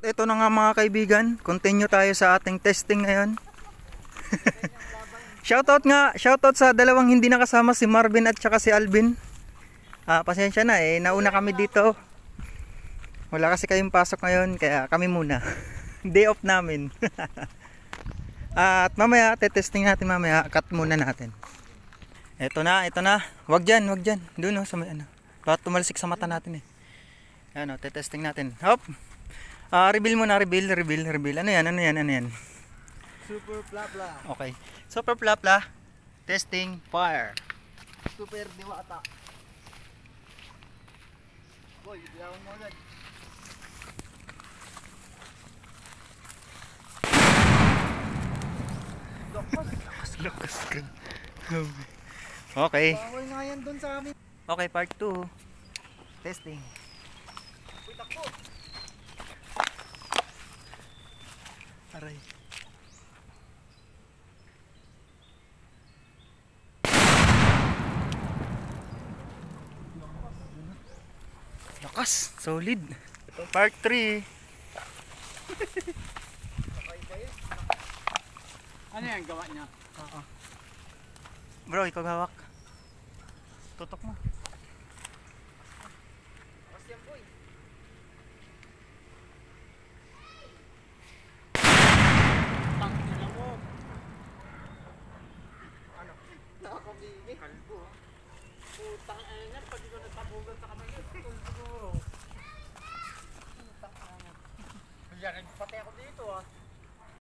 ito na nga mga kaibigan, continue tayo sa ating testing ngayon. Shoutout sa dalawang hindi nakasama, si Marvin at saka si Alvin. Pasensya na nauna kami dito. Wala kasi kayong pasok ngayon, kaya kami muna. Day off namin. At mamaya, testing natin mamaya, cut muna natin. Ito na. Wag dyan. Doon sa may ano. Bakit tumalsik sa mata natin Ano, testing natin. Hop. Reveal muna, reveal. Ano yan? Super Plapla. Okay. Super Plapla. Testing. Fire. Super Diwata. Boy, bilawan mo agad. Lakas ka. Okay. Bawal nga yan dun sa amin. Okay, part 2. Testing. Uy, takbo. Aray. Lakas, solid. Part 3. Ano yan, gawa niya? Oo. Bro, ikaw hawak. Tutok mo. Tapos yan, boy. Tangina mo. Ano? Nakakabigay. Kalbo. Putang ina, pati ko natabugan sa kamay yun. Siguro. Putang ina. Kaya nagpatay ako dito